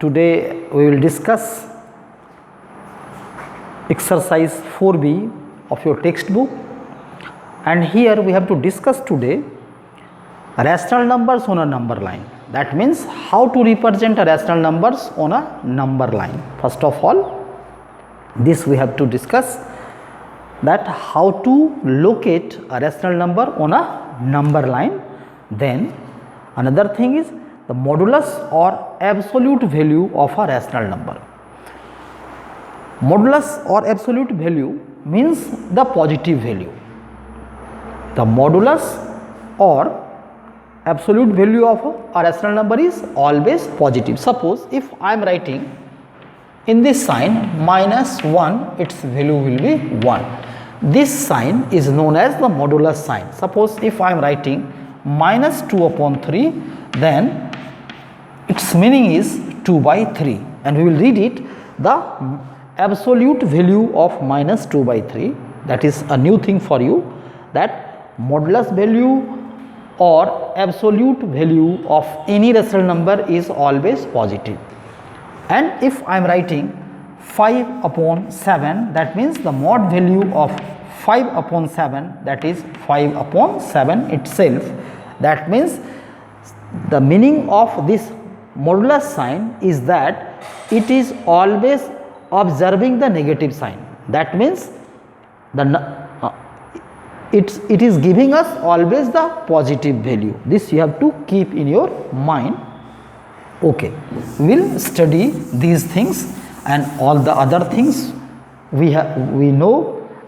today we will discuss exercise 4B of your textbook, and here we have to discuss today rational numbers on a number line. That means how to represent a rational numbers on a number line. First of all, this we have to discuss, that how to locate a rational number on a number line. Then another thing is the modulus or absolute value of a rational number. Modulus or absolute value means the positive value. The modulus or absolute value of a rational number is always positive. Suppose if I am writing in this sign -1, its value will be 1. This sign is known as the modulus sign. Suppose if I am writing -2/3, then its meaning is 2/3, and we will read it the absolute value of -2/3. That is a new thing for you, that modulus value or absolute value of any rational number is always positive. And if I am writing 5/7, that means the mod value of 5/7, that is 5/7 itself. That means the meaning of this modulus sign is that it is always observing the negative sign. That means it is giving us always the positive value. This you have to keep in your mind. Okay, we will study these things, and all the other things we know,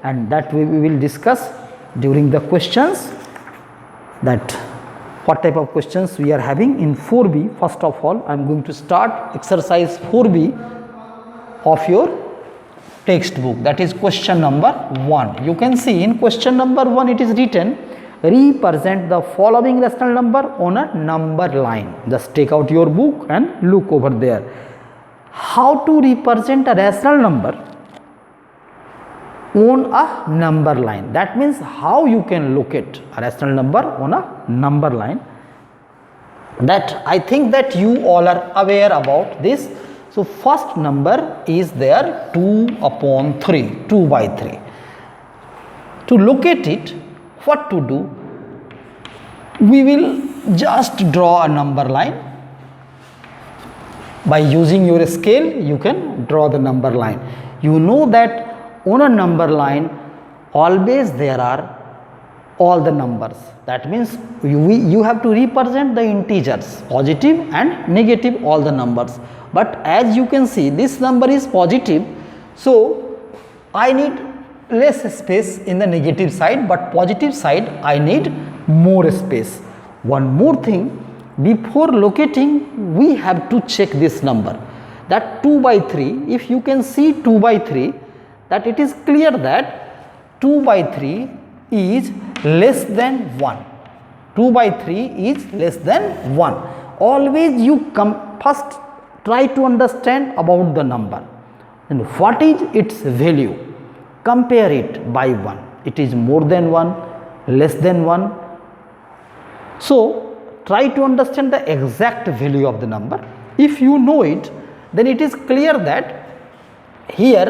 and that we will discuss during the questions, that what type of questions we are having in 4B. First of all, I am going to start exercise 4B of your textbook, that is question number 1. You can see in question number 1 it is written, represent the following rational number on a number line. Just take out your book and look over there. How to represent a rational number on a number line? That means how you can locate a rational number on a number line. That I think that you all are aware about this. So first number is there 2/3, 2/3. To locate it, what to do? We will just draw a number line. By using your scale, you can draw the number line. You know that on a number line always there are all the numbers. That means you have to represent the integers, positive and negative, all the numbers. But as you can see, this number is positive, so I need less space in the negative side, but positive side I need more space. One more thing, before locating we have to check this number, that 2/3. If you can see 2/3, that it is clear that 2/3 is less than 1. 2/3 is less than 1. Always you first try to understand about the number and what is its value. Compare it by 1. It is more than 1, less than 1. So try to understand the exact value of the number. If you know it, then it is clear that here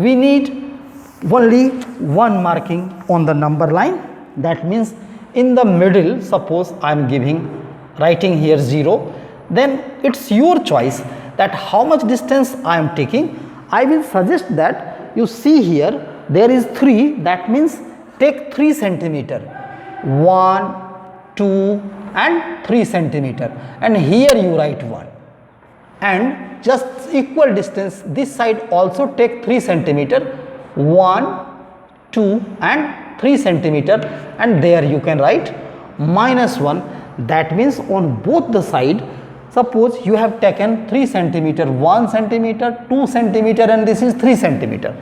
we need only one marking on the number line. That means in the middle, suppose I am writing here 0, then it's your choice that how much distance I am taking. I will suggest that you see here there is 3, that means take 3 centimeter, 1, 2 and 3 centimeter, and here you write 1, and just equal distance this side also take 3 centimeter, 1, 2 and 3 centimeter, and there you can write -1. That means on both the side, suppose you have taken 3 centimeter, 1 centimeter, 2 centimeter, and this is 3 centimeter.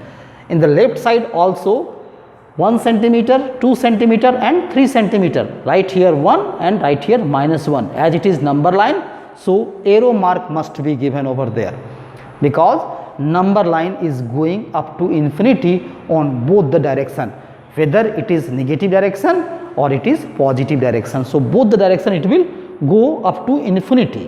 In the left side also 1 centimeter, 2 centimeter and 3 centimeter. Right here 1 and right here -1. As it is number line, so arrow mark must be given over there, because number line is going up to infinity on both the direction, whether it is negative direction or it is positive direction. So both the direction it will go up to infinity.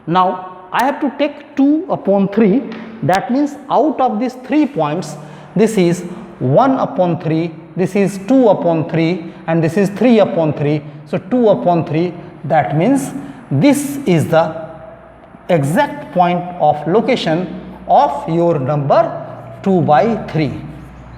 Now I have to take 2 upon 3. That means out of these 3 points, this is 1 upon 3, this is 2 upon 3, and this is 3 upon 3. So 2 upon 3, that means this is the exact point of location of your number 2 by 3.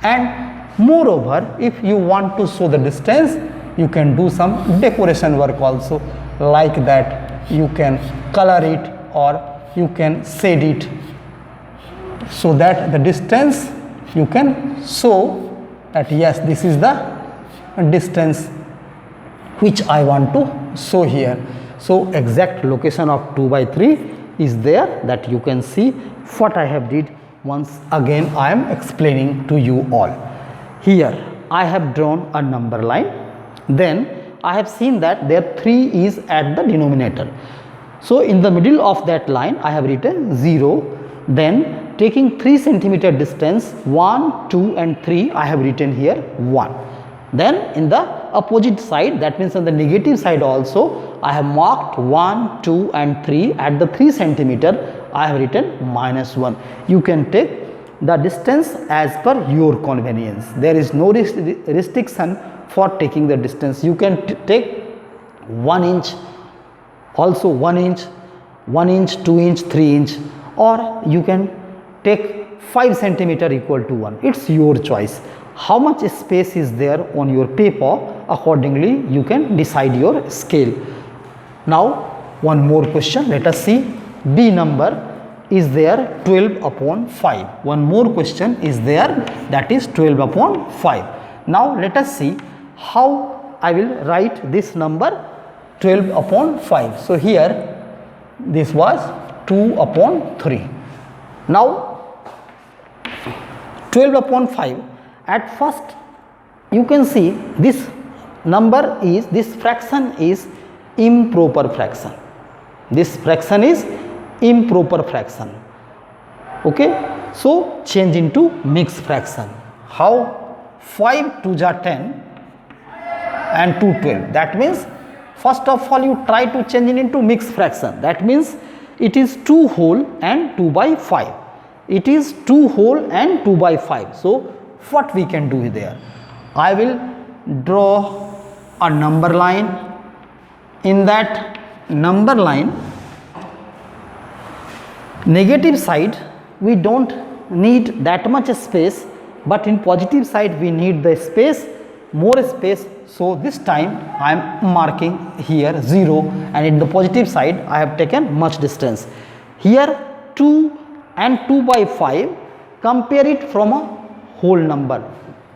And moreover, if you want to show the distance, you can do some decoration work also, like that you can color it or you can shade it, so that the distance you can show that yes, this is the distance which I want to show here. So exact location of 2 by 3 is there, that you can see. What I have did, once again I am explaining to you all. Here I have drawn a number line, then I have seen that there 3 is at the denominator. So in the middle of that line I have written 0, then taking 3 centimeter distance, 1, 2 and 3, I have written here 1. Then in the opposite side, that means on the negative side also, I have marked 1, 2 and 3. At the 3 centimeter, I have written -1. You can take the distance as per your convenience. There is no restriction for taking the distance. You can take 1 inch, also 1 inch, 1 inch, 2 inch, 3 inch, or you can take 5 centimeter equal to 1. It's your choice. How much space is there on your paper, accordingly you can decide your scale. Now one more question, let us see. B number is there 12 upon 5. One more question is there, that is 12 upon 5. Now let us see how I will write this number 12 upon 5. So here this was 2 upon 3. Now 12 upon 5. At first you can see this number is, this fraction is improper fraction. This fraction is improper fraction. Okay. So change into mixed fraction. How? 5 2s are 10 and 2 12. That means first of all you try to change it into mixed fraction. That means it is 2 whole and 2 by 5. It is 2 whole and 2 by 5. So what we can do there? I will draw a number line. In that number line, negative side we don't need that much space, but in positive side we need the space, more space. So this time I am marking here 0, and in the positive side I have taken much distance. Here 2 and 2 by 5, compare it from a whole number.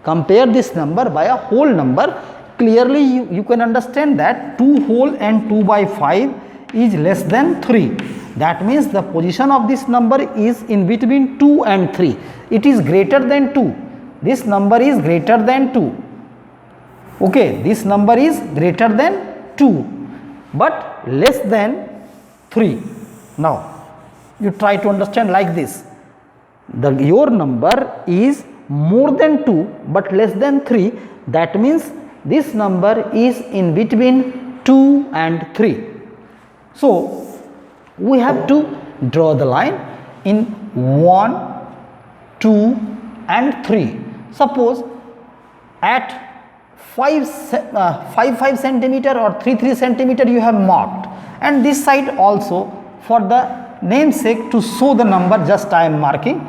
Compare this number by a whole number. Clearly you can understand that 2 whole and 2 by 5 is less than 3. That means the position of this number is in between 2 and 3. It is greater than 2. This number is greater than 2. Okay, this number is greater than 2 but less than 3. Now you try to understand like this. Your number is more than 2 but less than 3. That means this number is in between 2 and 3. So we have to draw the line in 1, 2 and 3. Suppose at 5 centimeter or 3 centimeter you have marked, and this side also, for the namesake to show the number, just I am marking.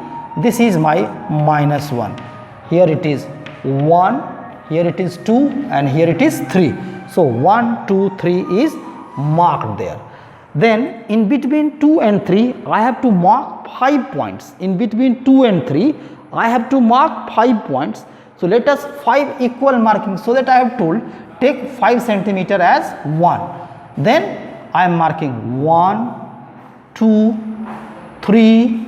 This is my -1. Here it is 1, here it is 2 and here it is 3. So 1, 2, 3 is marked there. Then in between 2 and 3 I have to mark 5 points. In between 2 and 3 I have to mark 5 points. So let us 5 equal marking, so that I have told take 5 centimeter as 1. Then I am marking 1, 2, 3,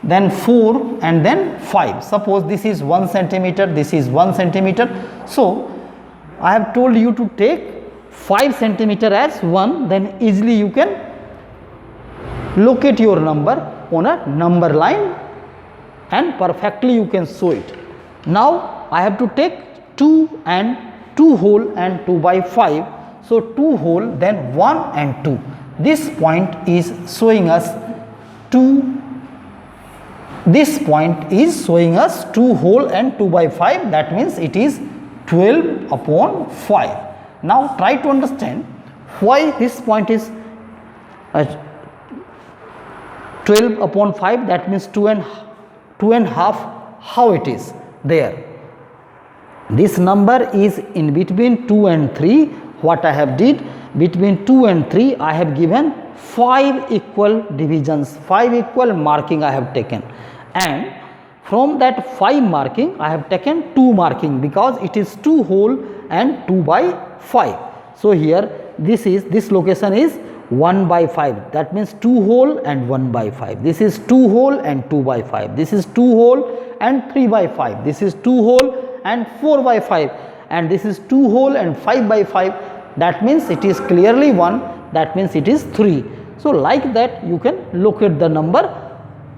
then 4 and then 5. Suppose this is 1 centimeter, this is 1 centimeter. So I have told you to take 5 centimeter as 1, then easily you can locate your number on a number line and perfectly you can show it. Now I have to take 2 and 2 whole and 2 by 5. So 2 whole, then 1 and 2. This point is showing us 2, this point is showing us 2 whole and 2 by 5, that means it is 12 upon 5. Now try to understand why this point is 12 upon 5, that means 2 and half, how it is there. This number is in between 2 and 3. What I have did, between 2 and 3 I have given 5 equal divisions, 5 equal marking I have taken, and from that 5 marking I have taken 2 marking because it is 2 whole and 2 by 5. So here this location is 1 by 5, that means 2 whole and 1 by 5. This is 2 whole and 2 by 5. This is 2 whole and 3 by 5. This is 2 whole and 4 by 5, and this is 2 whole and 5 by 5. That means it is clearly 1, that means it is 3. So like that you can locate the number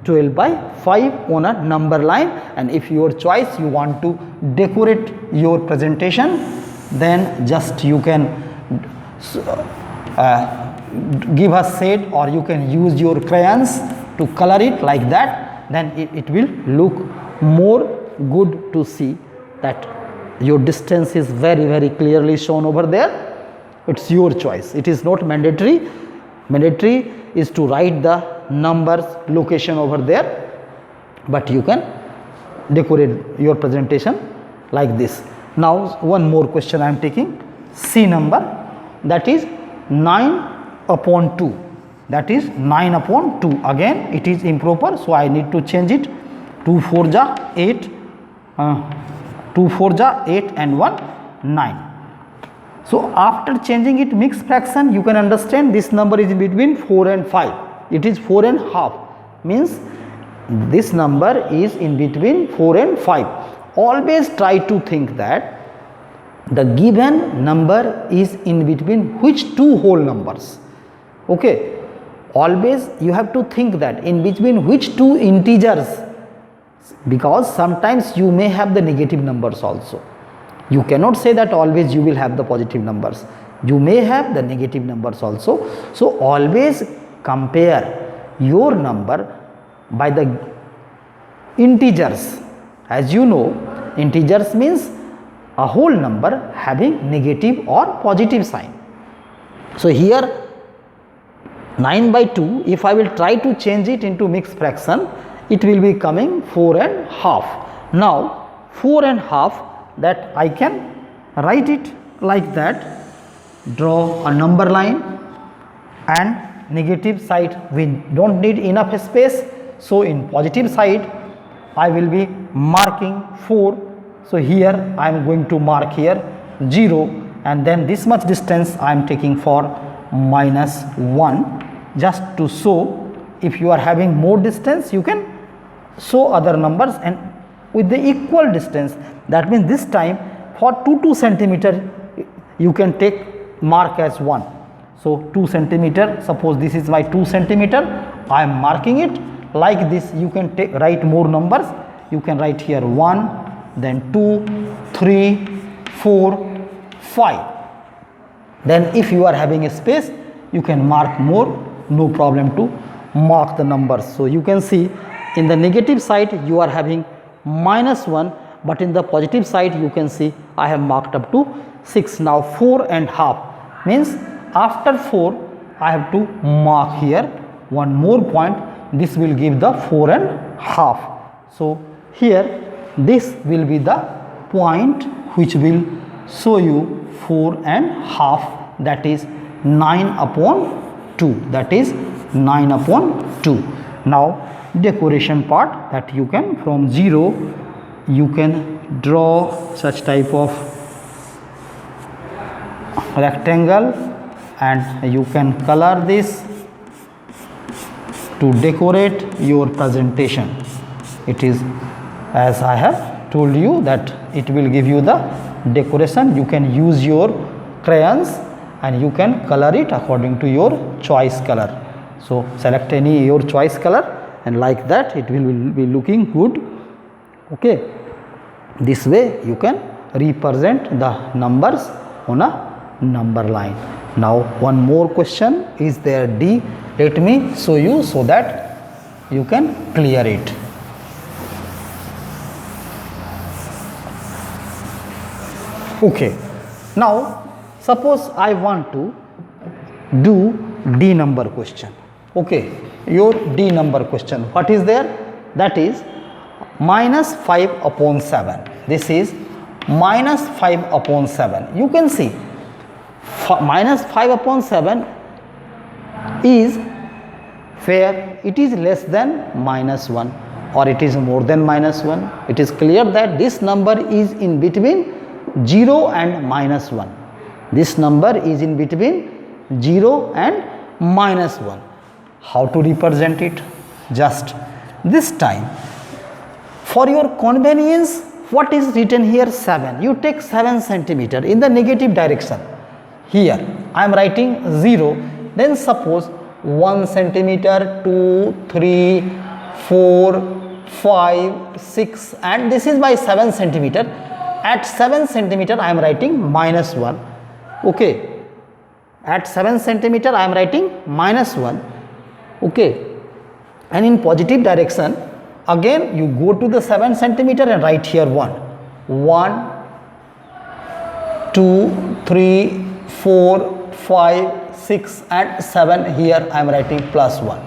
12 by 5 on a number line. And if your choice you want to decorate your presentation, then just you can give a shade, or you can use your crayons to color it like that, then it will look more good to see that your distance is very clearly shown over there. It's your choice, it is not mandatory. Mandatory is to write the numbers location over there, but you can decorate your presentation like this. Now one more question I am taking, C number, that is 9 upon 2, that is 9 upon 2. Again it is improper, so I need to change it. 2 4 ja 8, 2 4 ja 8 and 1 9. So after changing it mixed fraction, you can understand this number is in between 4 and 5. It is 4 and half, means this number is in between 4 and 5. Always try to think that the given number is in between which 2 whole numbers. Okay, always you have to think that in between which 2 integers, because sometimes you may have the negative numbers also. You cannot say that always you will have the positive numbers, you may have the negative numbers also. So always compare your number by the integers. As you know, integers means a whole number having negative or positive sign. So here 9 by 2, if I will try to change it into mixed fraction, it will be coming 4 and half. Now 4 and half, that I can write it like that, draw a number line, and negative side we don't need enough space, so in positive side I will be marking 4. So here I am going to mark here 0, and then this much distance I am taking for -1, just to show if you are having more distance you can show other numbers and with the equal distance. That means this time for 2 centimeter you can take mark as 1. So 2 centimeter, suppose this is my 2 centimeter, I am marking it like this. You can write more numbers, you can write here 1, then 2, 3, 4, 5. Then if you are having a space you can mark more, no problem to mark the numbers. So you can see in the negative side you are having -1, but in the positive side you can see I have marked up to 6. Now 4 and half means after 4 I have to mark here one more point, this will give the 4 and half. So here this will be the point which will show you 4 and half, that is 9 upon 2, that is 9 upon 2. Now decoration part, that you can from 0 you can draw such type of rectangle and you can color this to decorate your presentation. It is, as I have told you, that it will give you the decoration. You can use your crayons and you can color it according to your choice color. So select any your choice color, and like that it will be looking good. Okay, this way you can represent the numbers on a number line. Now one more question is there, D. Let me show you so that you can clear it. Okay, now suppose I want to do D number question. Okay, your D number question, what is there? That is minus 5 upon 7. This is minus 5 upon 7. You can see minus 5 upon 7 is where it is less than minus 1 or it is more than minus 1. It is clear that this number is in between 0 and minus 1. This number is in between 0 and minus 1. How to represent it? Just this time, for your convenience, what is written here? 7. You take 7 centimeter in the negative direction. Here I am writing 0. Then suppose 1 centimeter, 2, 3, 4, 5, 6, and this is by 7 centimeter. At 7 centimeter I am writing minus 1. Okay, at 7 centimeter I am writing minus 1. Okay, and in positive direction again you go to the 7 centimeter and write here 1. 1, 2, 3, 4, 5, 6 and 7. Here I am writing plus 1.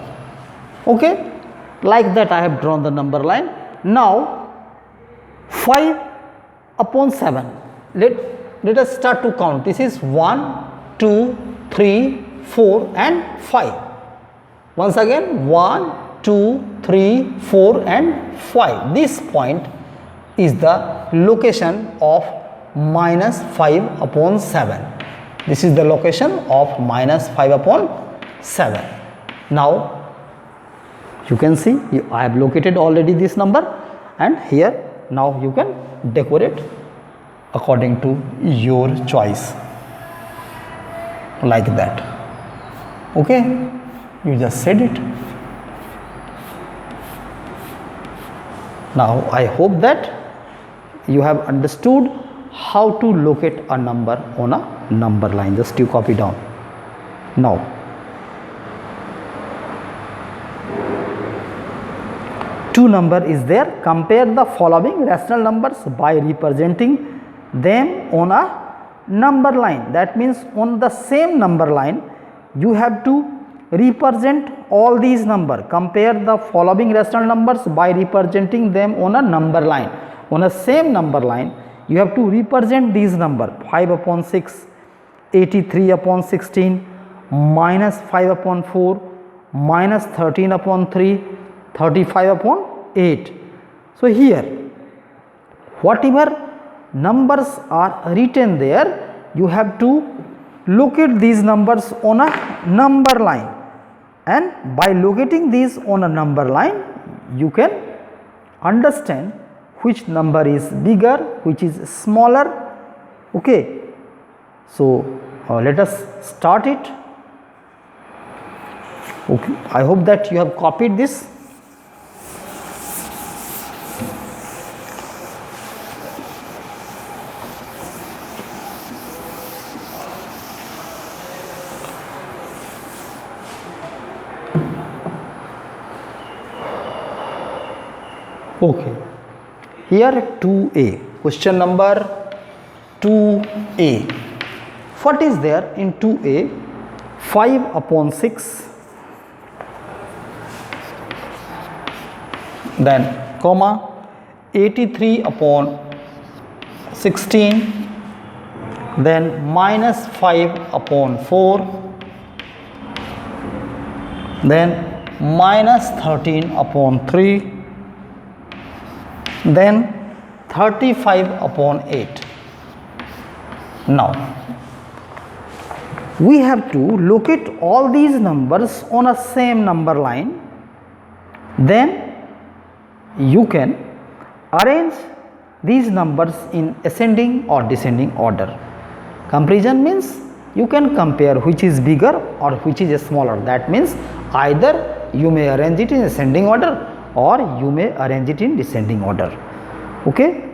Okay, like that I have drawn the number line. Now 5 upon 7, let us start to count. This is 1, 2, 3, 4 and 5. Once again 1, 2, 3, 4 and 5. This point is the location of minus 5 upon 7. This is the location of minus 5 upon 7. Now you can see I have located already this number, and here now you can decorate according to your choice, like that. Okay, you just said it. Now I hope that you have understood how to locate a number on a number line. Just you copy down. Now two number is there. Compare the following rational numbers by representing them on a number line. That means on the same number line you have to represent all these numbers. Compare the following rational numbers by representing them on a number line. On a same number line you have to represent these numbers: 5 upon 6, 83 upon 16, minus 5 upon 4, minus 13 upon 3, 35 upon 8. So here whatever numbers are written there, you have to locate these numbers on a number line, and by locating these on a number line you can understand which number is bigger, which is smaller. Okay, so let us start it. Okay, I hope that you have copied this. Okay, here 2a, question number 2a. What is there in 2a? 5 upon 6, then comma 83 upon 16, then minus 5 upon 4, then minus 13 upon 3, then 35 upon 8. Now we have to locate all these numbers on a same number line. Then you can arrange these numbers in ascending or descending order. Comparison means you can compare which is bigger or which is smaller. That means either you may arrange it in ascending order or you may arrange it in descending order. Okay,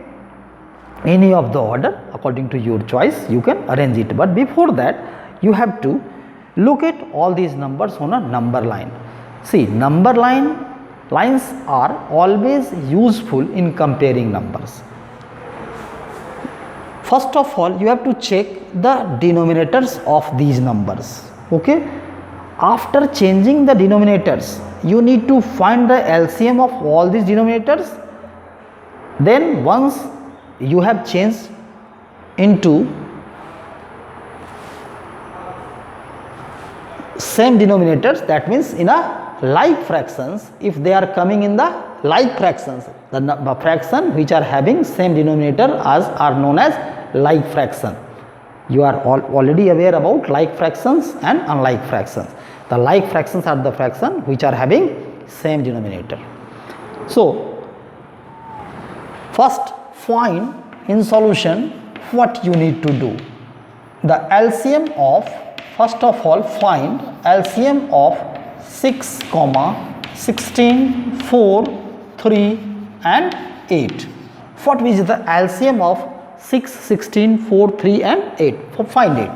any of the order according to your choice you can arrange it, but before that you have to locate all these numbers on a number line. See, number line Lines are always useful in comparing numbers. First of all, you have to check the denominators of these numbers. Okay. After changing the denominators, you need to find the LCM of all these denominators. Then once you have changed into same denominators, that means in a like fractions, if they are coming in the like fractions, the fraction which are having same denominator as are known as like fraction. You are already aware about like fractions and unlike fractions. The like fractions are the fraction which are having same denominator. So first find in solution what you need to do. The LCM of, first of all find LCM of 6, 16, 4, 3 and 8. What is the LCM of 6, 16, 4, 3 and 8? Find it.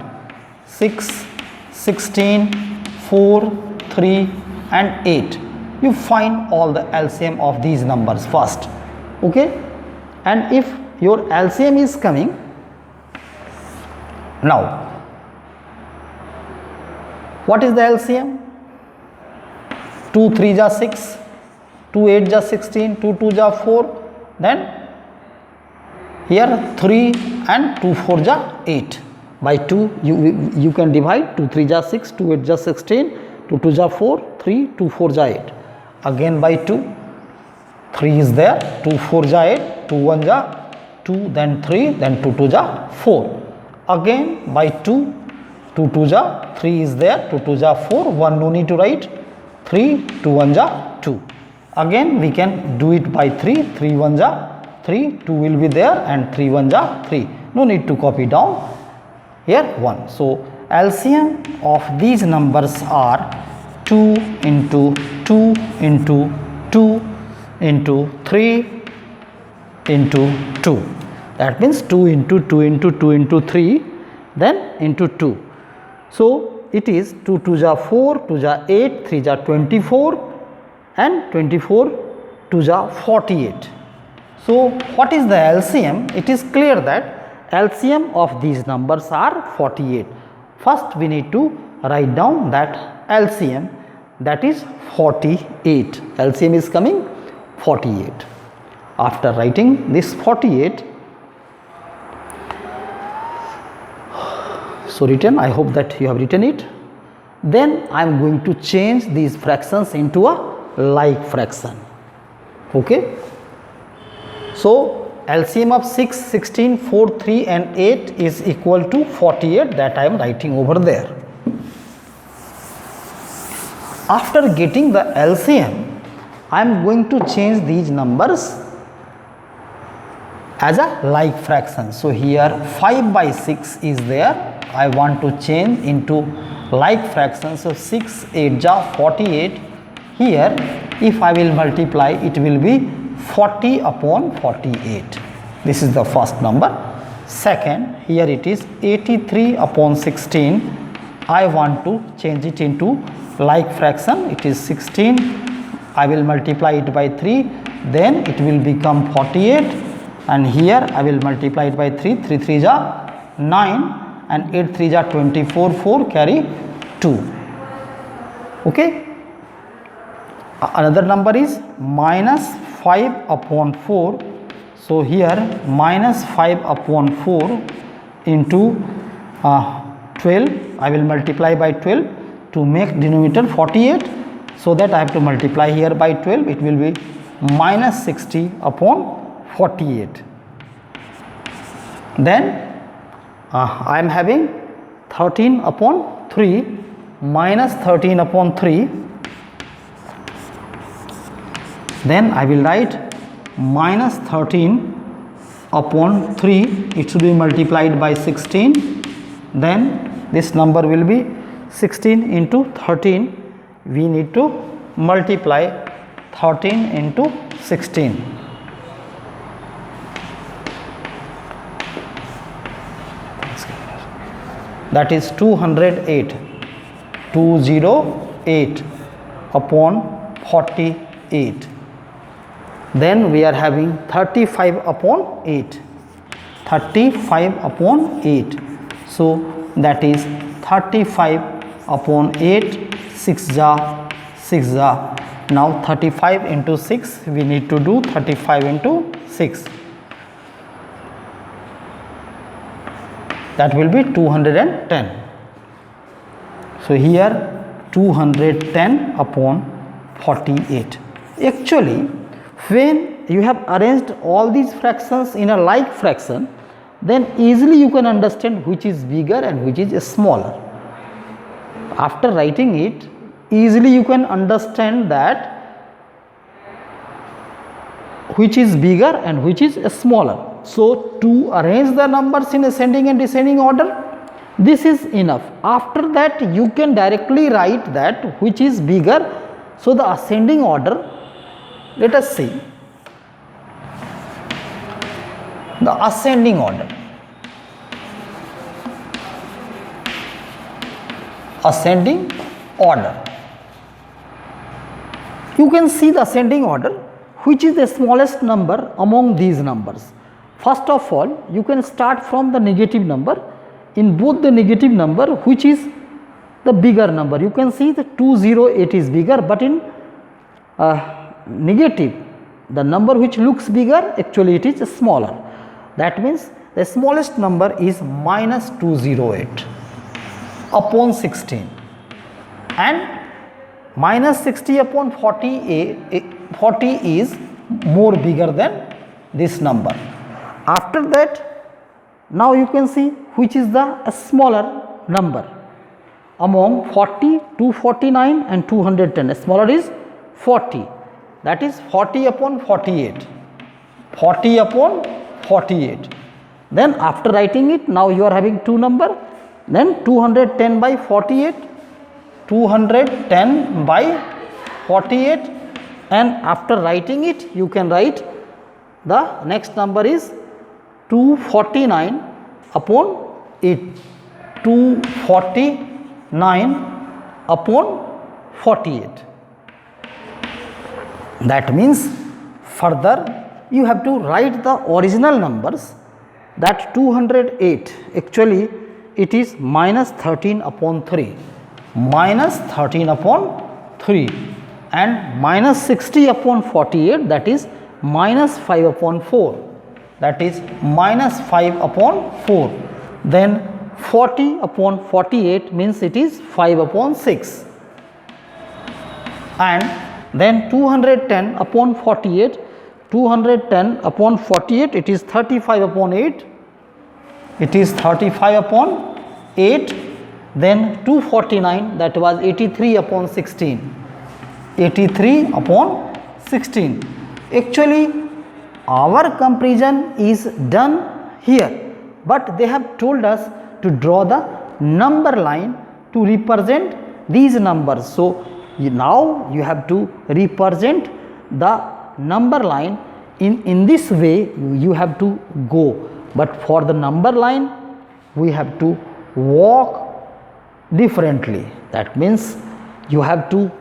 6, 16, 4, 3 and 8. You find all the LCM of these numbers first. Okay. And if your LCM is coming, now what is the LCM? 2 3 ja 6, 2 8 ja 16, 2 2 ja 4, then here 3 and 2 4 ja 8. By 2 you can divide. 2 3 ja 6, 2 8 ja 16, 2 2 ja 4, 3, 2 4 ja 8. Again by 2, 3 is there, 2 4 ja 8, 2 1 ja 2, then 3, then 2 2 ja 4. Again by 2, 2 2 ja 3 is there, 2 2 ja 4, 1 no need to write, 3, 2 1 ja 2. Again we can do it by 3, 3 1 ja 3, 2 will be there and 3 1 ja 3. No need to copy down. Here 1. So LCM of these numbers are 2 into 2 into 2 into 3 into 2. That means 2 into 2 into 2 into 3, then into 2. So it is 2 2 ja 4, 2 ja 8, 3 ja 24 and 24 2 ja 48. So what is the LCM? It is clear that LCM of these numbers are 48. First we need to write down that LCM, that is 48. LCM is coming 48. After writing this 48, so written, I hope that you have written it. Then I am going to change these fractions into a like fraction. Okay. So LCM of 6, 16, 4, 3 and 8 is equal to 48, that I am writing over there. After getting the LCM, I am going to change these numbers as a like fraction. So here 5 by 6 is there. I want to change into like fraction. So 6 8 ja 48. Here if I will multiply, it will be 40 upon 48. This is the first number. Second, here it is 83 upon 16. I want to change it into like fraction. It is 16. I will multiply it by 3. Then it will become 48. And here I will multiply it by 3. 3 3 ja 9 and 8 3 ja 24. 4 carry 2. Okay. Another number is minus 5 upon 4. So here minus 5 upon 4 into 12. I will multiply by 12 to make denominator 48. So that I have to multiply here by 12. It will be minus 60 upon 48. Then I am having 13 upon 3 minus 13 upon 3. Then I will write minus 13 upon 3. It should be multiplied by 16. Then this number will be 16 into 13. We need to multiply 13 into 16. That is 208. 208 upon 48. 8. Then we are having 35 upon 8. 35 upon 8. So that is 35 upon 8, 6 ja 6 ja. Now 35 into 6, we need to do 35 into 6. That will be 210. So here 210 upon 48. Actually, when you have arranged all these fractions in a like fraction, then easily you can understand which is bigger and which is smaller. After writing it, easily you can understand that which is bigger and which is smaller. So to arrange the numbers in ascending and descending order, this is enough. After that you can directly write that which is bigger. So the ascending order, let us see the ascending order. Ascending order, you can see the ascending order, which is the smallest number among these numbers. First of all, you can start from the negative number. In both the negative number, which is the bigger number? You can see the 208 is bigger, but in negative, the number which looks bigger, actually it is smaller. That means the smallest number is minus 208 upon 16, and minus 60 upon 40 is more bigger than this number. After that, now you can see which is the smaller number among 40, 249 and 210. Smaller is 40, that is 40 upon 48. 40 upon 48. Then after writing it, now you are having two number, then 210 by 48, 210 by 48, and after writing it, you can write the next number is 249 upon 8, 249 upon 48. That means further you have to write the original numbers, that 208, actually it is minus 13 upon 3, minus 13 upon 3, and minus 60 upon 48, that is minus 5 upon 4, that is minus 5 upon 4. Then 40 upon 48 means it is 5 upon 6, and then 210 upon 48, 210 upon 48, it is 35 upon 8, it is 35 upon 8. Then 249, that was 83 upon 16, 83 upon 16. Actually our comparison is done here, but they have told us to draw the number line to represent these numbers. So now you have to represent the number line in this way, you have to go, but for the number line we have to walk differently. That means you have to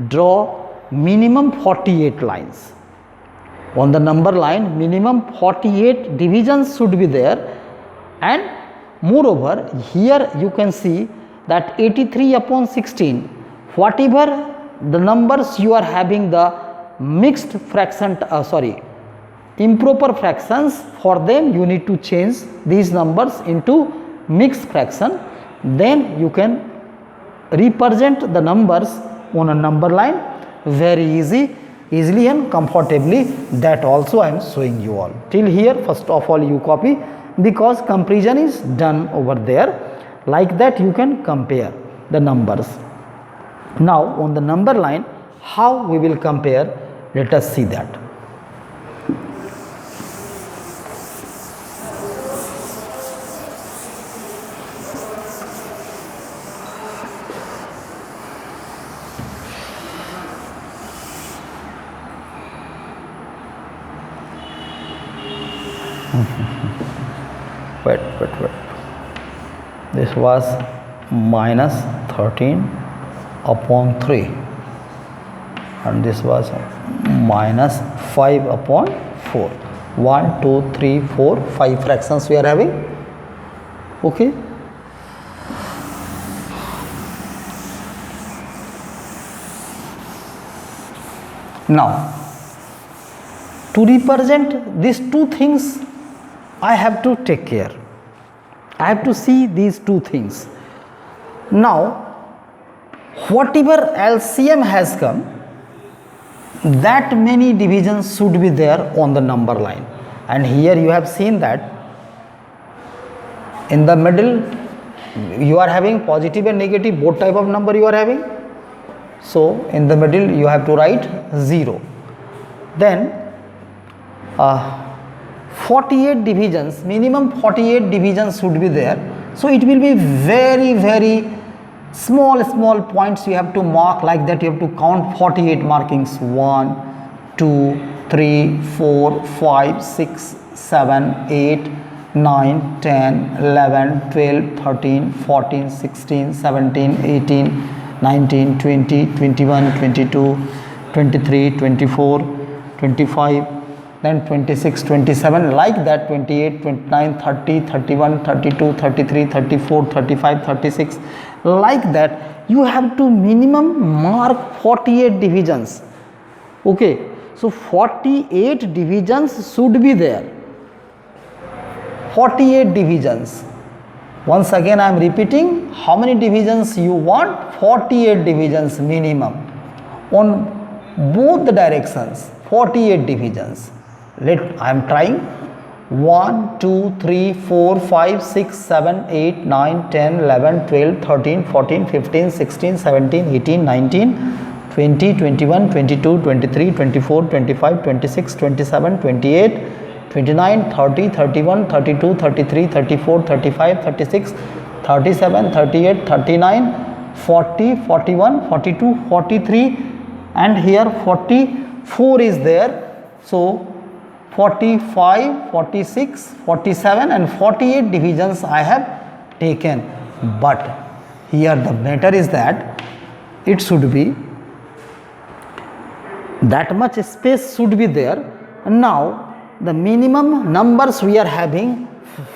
draw minimum 48 lines. On the number line, minimum 48 divisions should be there, and moreover here you can see that 83 upon 16, whatever the numbers you are having the mixed fraction, improper fractions, for them you need to change these numbers into mixed fraction. Then you can represent the numbers on a number line very easily and comfortably. That also I am showing you all. Till here, first of all you copy, because comparison is done over there. Like that you can compare the numbers. Now on the number line, how we will compare, let us see that. Wait. This was minus 13 upon 3, and this was minus 5 upon 4. 1, 2, 3, 4, 5 fractions we are having. Okay. Now, to represent these two things, I have to take care. I have to see these two things. Now, whatever LCM has come, that many divisions should be there on the number line. And here you have seen that in the middle you are having positive and negative, both type of number you are having. So in the middle you have to write 0. Then 48 divisions, minimum 48 divisions should be there. So it will be very small points you have to mark, like that you have to count 48 markings. 1, 2, 3, 4, 5, 6, 7, 8, 9, 10, 11, 12, 13, 14, 16, 17, 18, 19, 20, 21, 22, 23, 24, 25, then 26, 27, like that, 28, 29, 30, 31, 32, 33, 34, 35, 36, like that. You have to minimum mark 48 divisions. Okay, so 48 divisions should be there. 48 divisions. Once again I am repeating, how many divisions you want? 48 divisions minimum on both the directions. 48 divisions. I am trying. 1, 2, 3, 4, 5, 6, 7, 8, 9, 10, 11, 12, 13, 14, 15, 16, 17, 18, 19, 20, 21, 22, 23, 24, 25, 26, 27, 28, 29, 30, 31, 32, 33, 34, 35, 36, 37, 38, 39, 40, 41, 42, 43, and here 44 is there. So 45, 46, 47 and 48 divisions I have taken. But here the matter is that it should be that much space should be there. Now the minimum numbers we are having,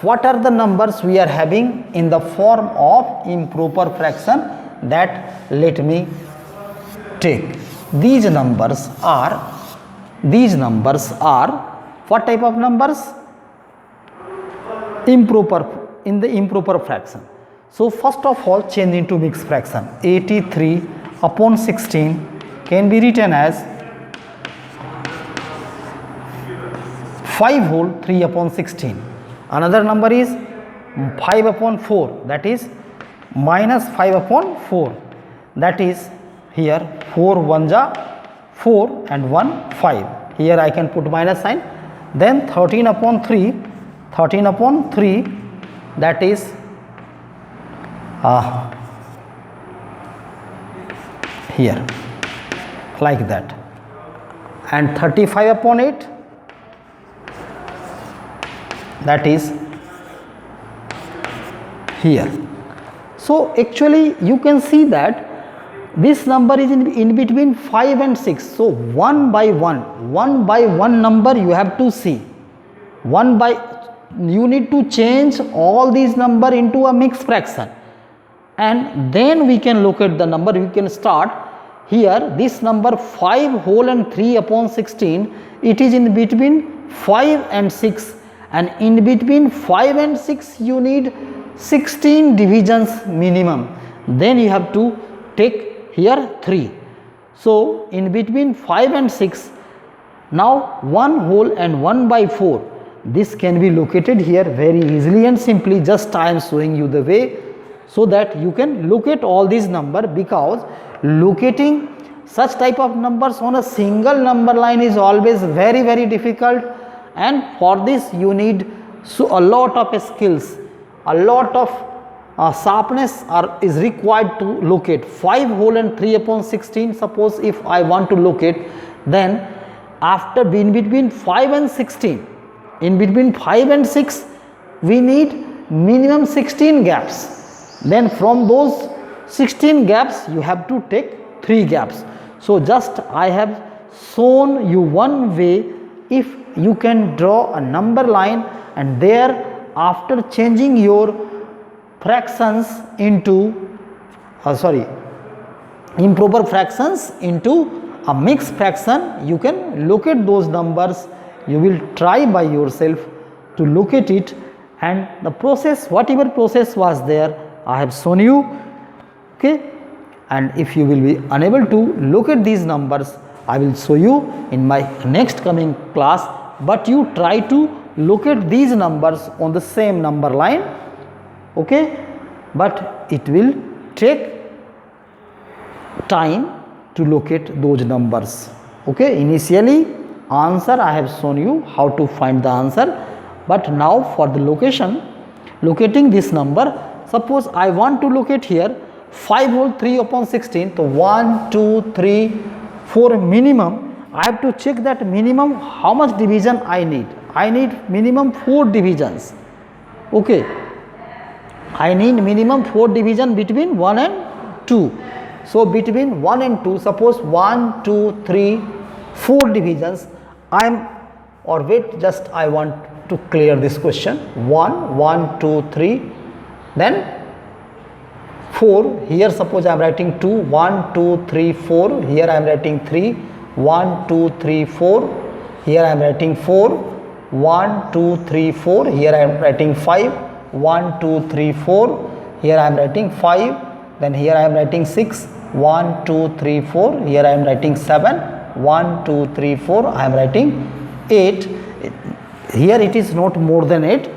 what are the numbers we are having in the form of improper fraction, that let me take. These numbers are what type of numbers? Improper, in the improper fraction. So first of all change into mixed fraction. 83 upon 16 can be written as 5 whole 3 upon 16. Another number is 5 upon 4, that is minus 5 upon 4, that is here 4 1 ja 4 and 1 5. Here I can put minus sign. Then 13 upon 3, that is here, like that, and 35 upon 8, that is here. So actually you can see that this number is in between 5 and 6. So one by one number you have to see. You need to change all these number into a mixed fraction, and then we can look at the number. We can start here. This number 5 whole and 3 upon 16, it is in between 5 and 6, and in between 5 and 6 you need 16 divisions minimum. Then you have to take here 3. So in between 5 and 6, now 1 whole and 1 by 4, this can be located here very easily and simply. Just I am showing you the way so that you can locate all these number, because locating such type of numbers on a single number line is always very difficult, and for this you need a lot of skills, a lot of sharpness is required to locate 5 whole and 3 upon 16. Suppose if I want to locate, then after in between 5 and 16, in between 5 and 6 we need minimum 16 gaps. Then from those 16 gaps you have to take 3 gaps. So just I have shown you one way. If you can draw a number line and there after changing your fractions into improper fractions into a mixed fraction, you can locate those numbers. You will try by yourself to locate it, and the process, whatever process was there, I have shown you. Okay, and if you will be unable to locate these numbers, I will show you in my next coming class, but you try to locate these numbers on the same number line. Okay, but it will take time to locate those numbers. Okay, initially answer I have shown you how to find the answer, but now for the locating this number, suppose I want to locate here 5 whole 3 upon 16, so 1, 2, 3, 4 minimum. I have to check that minimum how much division I need. I need minimum 4 divisions. Okay, I need minimum 4 division between 1 and 2. So between 1 and 2, suppose 1, 2, 3, 4 divisions. Just I want to clear this question. 1, 1, 2, 3, then 4. Here suppose I am writing 2, 1, 2, 3, 4. Here I am writing 3, 1, 2, 3, 4. Here I am writing 4, 1, 2, 3, 4. Here I am writing 5, 1, 2, 3, 4. Here I am writing 5. Then here I am writing 6, 1, 2, 3, 4. Here I am writing 7, 1, 2, 3, 4. I am writing 8. Here it is not more than 8.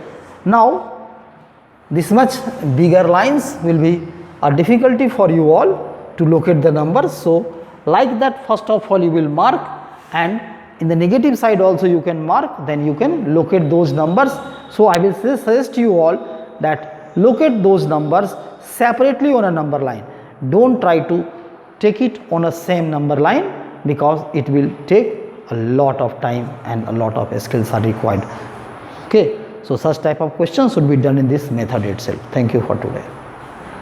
Now this much bigger lines will be a difficulty for you all to locate the numbers. So like that, first of all you will mark, and in the negative side also you can mark, then you can locate those numbers. So I will suggest you all that locate those numbers separately on a number line. Don't try to take it on a same number line, because it will take a lot of time and a lot of skills are required. Okay, so such type of questions should be done in this method itself. Thank you for today.